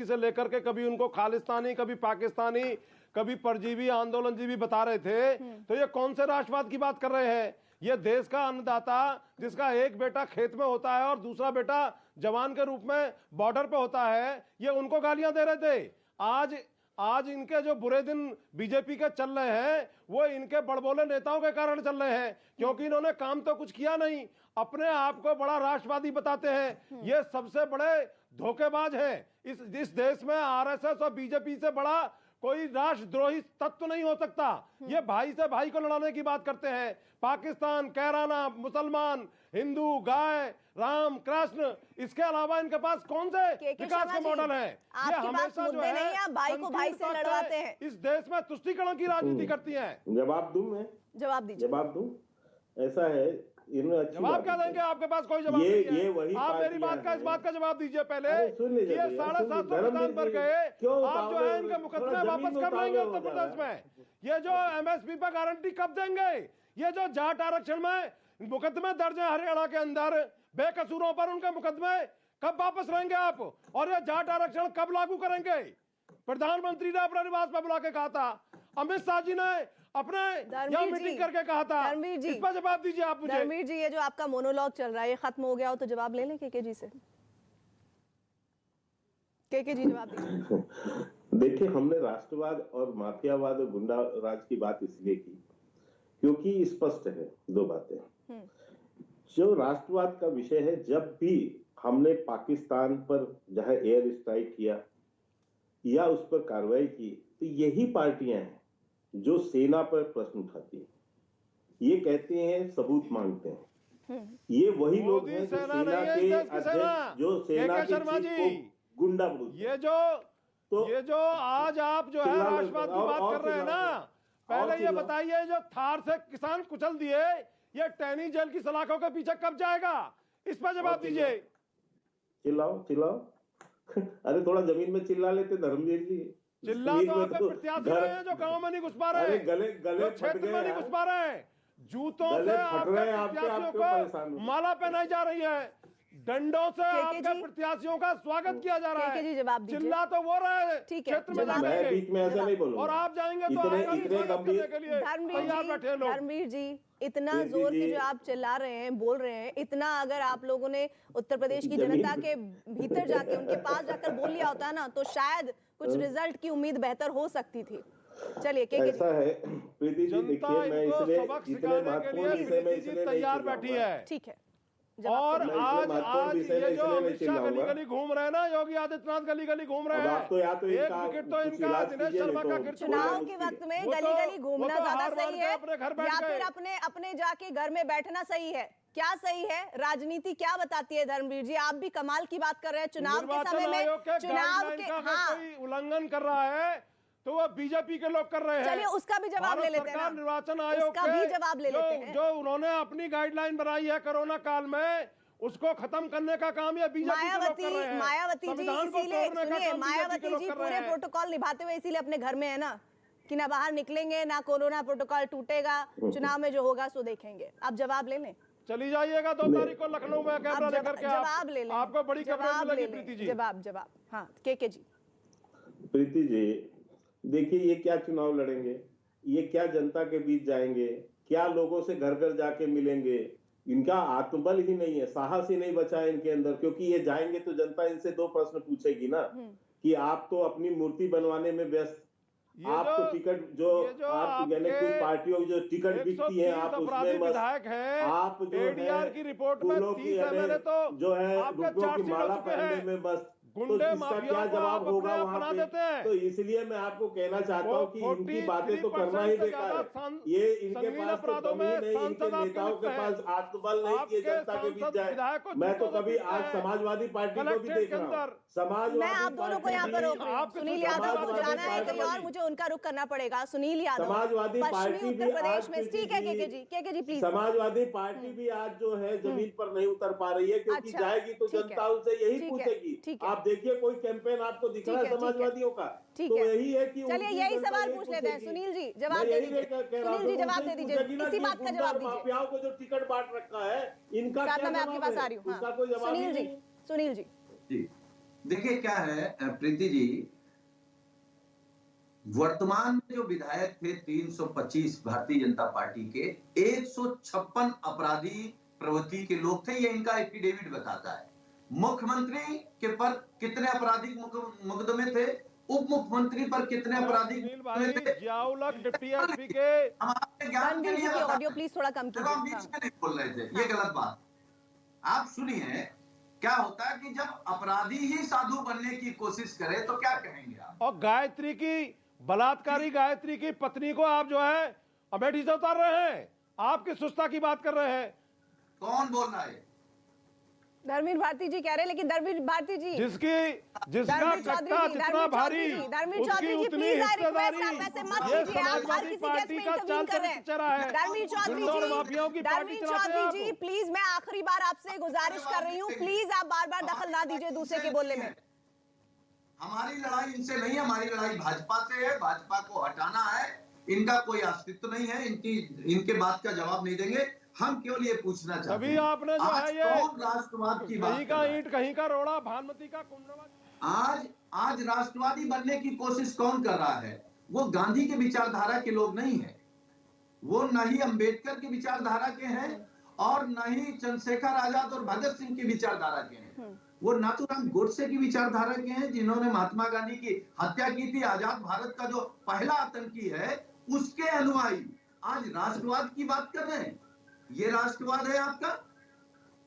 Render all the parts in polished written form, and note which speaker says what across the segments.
Speaker 1: से लेकर के कभी उनको खालिस्तानी, कभी पाकिस्तानी, कभी परजीवी आंदोलन जी भी बता रहे थे। तो ये कौन से राष्ट्रवाद की बात कर रहे हैं? ये देश का अन्नदाता जिसका एक बेटा खेत में होता है और दूसरा बेटा जवान के रूप में बॉर्डर पे होता है, ये उनको गालियां दे रहे थे। आज इनके जो बुरे दिन बीजेपी के चल रहे हैं वो इनके बड़बोले नेताओं के कारण चल रहे हैं, क्योंकि इन्होंने काम तो कुछ किया नहीं, अपने आप को बड़ा राष्ट्रवादी बताते हैं। ये सबसे बड़े धोखेबाज हैं। इस देश में आरएसएस और बीजेपी से बड़ा कोई राष्ट्रद्रोही तत्व नहीं हो सकता। ये भाई से भाई को लड़ाने की बात करते हैं। पाकिस्तान, कैराना, मुसलमान, हिंदू, गाय, राम, कृष्ण, इसके अलावा इनके पास कौन से विकास के मॉडल हैं? ये हमेशा जो है
Speaker 2: भाई को भाई से लड़वाते हैं।
Speaker 1: इस देश में तुष्टीकरण की राजनीति करती हैं।
Speaker 3: जवाब दूं मैं?
Speaker 2: जवाब दीजिए।
Speaker 3: जवाब दूं? ऐसा है,
Speaker 1: जवाब क्या देंगे? आपके पास कोई जवाब नहीं है।
Speaker 3: ये वही
Speaker 1: आप मेरी बात का इस बात का जवाब दीजिए पहले कि ये 750 किसान पर गए, आप जो है इनके मुकदमे वापस कब लेंगे उत्तर प्रदेश में? ये जो एमएसपी पर गारंटी कब देंगे? ये जो जाट आरक्षण में मुकदमे दर्ज है हरियाणा के अंदर, बेकसूरों पर उनके मुकदमे कब वापस लेंगे आप? और ये जाट आरक्षण कब लागू करेंगे? प्रधानमंत्री ने अपने निवास पर बुला के कहा था, अमित शाह जी ने अपने यहाँ मीटिंग करके कहा था। इस पर जवाब दीजिए आप मुझे।
Speaker 2: धर्मवीर जी, ये जो आपका मोनोलॉग चल रहा है ये खत्म हो गया हो तो जवाब ले लें केके जी से। केके जी जवाब दीजिए।
Speaker 3: देखिए, हमने राष्ट्रवाद और माफियावाद और गुंडा राज की बात इसलिए की क्योंकि स्पष्ट है दो बातें। जो राष्ट्रवाद का विषय है, जब भी हमने पाकिस्तान पर जहां एयर स्ट्राइक किया या उस पर कार्रवाई की, तो यही पार्टियां हैं जो सेना पर प्रश्न उठाती हैं, ये कहते हैं, सबूत मांगते हैं। ये वही लोग हैं जो सेना के अध्यक्ष, जो सेना के चीफ को गुंडा बोलते हैं।
Speaker 1: ये जो आज आप जो है राष्ट्रवाद की बात कर रहे हैं ना, पहले ये बताइए, जो थार से किसान कुचल दिए, ये टैनी जेल की सलाखों के पीछे कब जाएगा? इस पर जवाब दीजिए।
Speaker 3: चिल्लाओ अरे थोड़ा जमीन में चिल्ला लेते धर्मवीर जी।
Speaker 1: चिल्ला तो आपके प्रत्याशी रहे हैं जो गांव में नहीं घुस पा रहे हैं,
Speaker 3: गले
Speaker 1: क्षेत्र में नहीं घुस पा रहे हैं। जूतों से आपके प्रत्याशियों को माला पहनाई जा रही है, डंडों से आपके प्रत्याशियों का स्वागत किया जा रहा है। चिल्ला तो वो रहे हैं, क्षेत्र में
Speaker 3: मैं बीच में ऐसा नहीं बोलूंगा,
Speaker 1: और आप जाएंगे तो
Speaker 2: धर्मवीर जी, इतना जोर की जो आप चिल्ला रहे हैं, बोल रहे हैं, इतना अगर आप लोगों ने उत्तर प्रदेश की जनता के भीतर जाके उनके पास जाकर बोल लिया होता ना, तो शायद कुछ रिजल्ट की उम्मीद बेहतर हो सकती थी। चलिए
Speaker 3: ऐसा है प्रीति जी, देखिए मैं इसलिए इतने महत्वपूर्ण विषय में इसलिए
Speaker 1: तैयार बैठी है।
Speaker 2: ठीक है।
Speaker 1: और आज ये जो अमित शाह गली गली घूम रहे हैं ना, योगी आदित्यनाथ गली गली घूम रहे हैं, एक विकेट तो इनका दिनेश शर्मा का गिर चुका है।
Speaker 2: चुनाव के वक्त में गली गली घूमना ज्यादा सही है या फिर अपने जाके घर में बैठना सही है? क्या सही है? राजनीति क्या बताती है? धर्मवीर जी, आप भी कमाल की बात कर रहे हैं। चुनाव के समय में चुनाव के
Speaker 1: उल्लंघन कर रहा है तो वो बीजेपी के लोग कर रहे हैं।
Speaker 2: चलिए उसका भी जवाब ले लेते हैं।
Speaker 1: निर्वाचन आयोग
Speaker 2: का भी जवाब ले लेते हैं।
Speaker 1: जो उन्होंने अपनी गाइडलाइन बनाई है कोरोना काल में, उसको खत्म करने का काम ये बीजेपी के लोग कर रहे हैं।
Speaker 2: मायावती जी इसीलिए सुनिए, मायावती जी पूरे प्रोटोकॉल निभाते हुए इसीलिए अपने घर में है ना, कि ना बाहर निकलेंगे ना कोरोना प्रोटोकॉल टूटेगा, चुनाव में जो होगा सो देखेंगे। आप जवाब ले लें।
Speaker 1: चली जाइएगा 2 तारीख को लखनऊ में कैमरा लेकर के,
Speaker 2: जवाब ले लें।
Speaker 1: आपको बड़ी कवरेज मिलेगी प्रीति जी।
Speaker 2: जवाब हाँ केके जी।
Speaker 3: प्रीति जी देखिए, ये क्या चुनाव लड़ेंगे, ये क्या जनता के बीच जाएंगे, क्या लोगों से घर घर जाके मिलेंगे? इनका आत्मबल ही नहीं है, साहस ही नहीं बचा है इनके अंदर, क्योंकि ये जाएंगे तो जनता इनसे 2 प्रश्न पूछेगी ना कि आप तो अपनी मूर्ति बनवाने में व्यस्त, आप तो टिकट जो आप यानी कोई पार्टियों जो टिकट बिकती है आप उसमें
Speaker 1: विधायक है,
Speaker 3: आप जो है
Speaker 1: की रिपोर्ट में 30 एमएलए तो
Speaker 3: जो है रुपयों की माला पहनने में बस, तो इसका क्या जवाब होगा वहाँ पे? तो इसलिए मैं आपको कहना चाहता हूँ कि इनकी बातें तो करना ही बेकार है। ये इनके पास तो दम ही नहीं, इनके नेताओं के पास आत्मबल नहीं कि जनता के बीच जाए। मैं तो कभी आज समाजवादी पार्टी को भी देख रहा हूँ,
Speaker 2: मैं आप दोनों को यहाँ पर रोक रही हूँ। सुनील यादव को जाना है कहीं और, मुझे उनका रुख करना पड़ेगा। सुनील यादव,
Speaker 3: समाजवादी पार्टी
Speaker 2: उत्तर प्रदेश में, ठीक है केके जी प्लीज।
Speaker 3: समाजवादी पार्टी भी आज जो है जमीन पर नहीं उतर पा रही है, क्योंकि जाएगी तो जनता उनसे यही पूछेगी। आप देखिए कोई कैंपेन आपको दिख रहा है समाजवादियों का, तो यही है कि
Speaker 2: चलिए यही सवाल पूछ लेते हैं। सुनील जी जवाब दे दीजिए। सुनील जी जवाब दे दीजिए, इसी बात का जवाब दीजिए।
Speaker 3: माफियाओं को जो टिकट बांट रखा है, इनका क्या
Speaker 2: मैं आपके पास आ रही हूँ। सुनील जी
Speaker 4: देखिए क्या है प्रीति जी, वर्तमान में जो विधायक थे 325 भारतीय जनता पार्टी के, 156 अपराधी प्रवृत्ति के लोग थे, ये इनका एफिडेविट बताता है। मुख्यमंत्री के पर कितने आपराधिक मुकदमे थे, उप मुख्यमंत्री पर कितने आपराधिक मुकदमे थे,
Speaker 1: जियाउल-हक डिप्टी एसपी के
Speaker 4: हम आपके ज्ञान के लिए बता रहे
Speaker 2: ऑडियो प्लीज थोड़ा कम
Speaker 4: हैं। हम बीच
Speaker 2: कीजिए।
Speaker 4: में नहीं बोल रहे थे, ये गलत बात। आप सुनिए क्या होता है कि जब अपराधी ही साधु बनने की कोशिश करे तो क्या कहेंगे आप?
Speaker 1: और गायत्री की बलात्कारी गायत्री की पत्नी को आप जो है अमेठी से उतार रहे हैं, आपकी सुस्ता की बात कर रहे हैं।
Speaker 4: कौन बोल रहा है?
Speaker 2: धर्मेंद्र भारती जी कह रहे हैं, लेकिन धर्मेंद्र भारती जी
Speaker 1: जिसका कट्टा जितना भारी उसकी उतनी हिस्सेदारी, ये समाजवादी पार्टी का चाल चला है। गुंडों और माफियाओं की पार्टी चलाते हैं
Speaker 2: जी
Speaker 1: आप।
Speaker 2: प्लीज, मैं आखिरी बार आपसे गुजारिश कर रही हूँ, प्लीज आप बार बार दखल ना दीजिए दूसरे के बोलने में।
Speaker 4: हमारी लड़ाई इनसे नहीं है, हमारी लड़ाई भाजपा से है। भाजपा को हटाना है, इनका कोई अस्तित्व नहीं है, इनके बात का जवाब नहीं देंगे। हम केवल ये पूछना चाहते
Speaker 1: तभी
Speaker 4: हैं,
Speaker 1: आपने जो है ये
Speaker 4: कौन राष्ट्रवाद की बात
Speaker 1: कहीं
Speaker 4: कर
Speaker 1: का
Speaker 4: रहा है?
Speaker 1: ईंट कहीं का रोड़ा, भानुमति का कुंडवा।
Speaker 4: आज राष्ट्रवादी बनने की कोशिश कौन कर रहा है? वो गांधी के विचारधारा के लोग नहीं है, वो न ही अंबेडकर की विचारधारा के हैं और न ही चंद्रशेखर आजाद और भगत सिंह की विचारधारा के हैं। वो नाथूराम गोडसे की विचारधारा के हैं, जिन्होंने महात्मा गांधी की हत्या की थी। आजाद भारत का जो पहला आतंकी है उसके अनुयायी आज राष्ट्रवाद की बात कर रहे हैं। ये राष्ट्रवाद है आपका?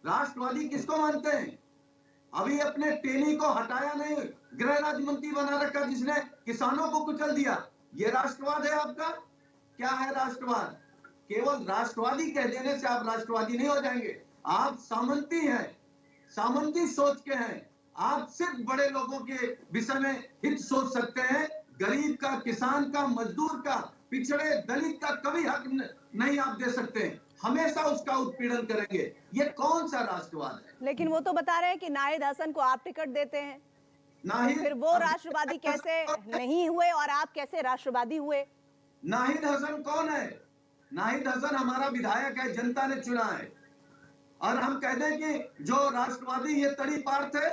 Speaker 4: राष्ट्रवादी किसको मानते हैं? अभी अपने टेनी को हटाया नहीं, गृह राज्य मंत्री बना रखा जिसने किसानों को कुचल दिया। ये राष्ट्रवाद है आपका? क्या है राष्ट्रवाद? केवल राष्ट्रवादी कह देने से आप राष्ट्रवादी नहीं हो जाएंगे। आप सामंती हैं, सामंती सोच के हैं। आप सिर्फ बड़े लोगों के विषय में हित सोच सकते हैं, गरीब का, किसान का, मजदूर का, पिछड़े दलित का कभी हक नहीं आप दे सकते। हमेशा उसका उत्पीड़न करेंगे। ये कौन सा राष्ट्रवाद है?
Speaker 2: लेकिन वो तो बता रहे हैं कि नाहिद हसन को आप टिकट देते हैं,
Speaker 4: नाहिद
Speaker 2: फिर वो राष्ट्रवादी कैसे नहीं हुए और आप कैसे राष्ट्रवादी हुए?
Speaker 4: नाहिद हसन कौन है? नाहिद हसन हमारा विधायक है, जनता ने चुना है। और हम कहते हैं कि जो राष्ट्रवादी ये तड़ी पार थे।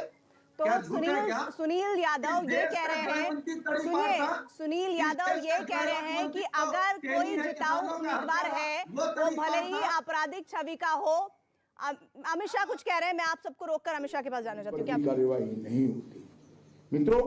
Speaker 2: तो सुनील यादव ये कह रहे हैं, सुनील यादव ये कह रहे हैं कि अगर कोई जिताऊ उम्मीदवार है वो भले ही आपराधिक छवि का हो। अमित शाह कुछ कह रहे हैं, मैं आप सबको रोककर अमित शाह के पास जाना चाहती हूँ। क्या
Speaker 5: कार्यवाही नहीं होती? मित्रों,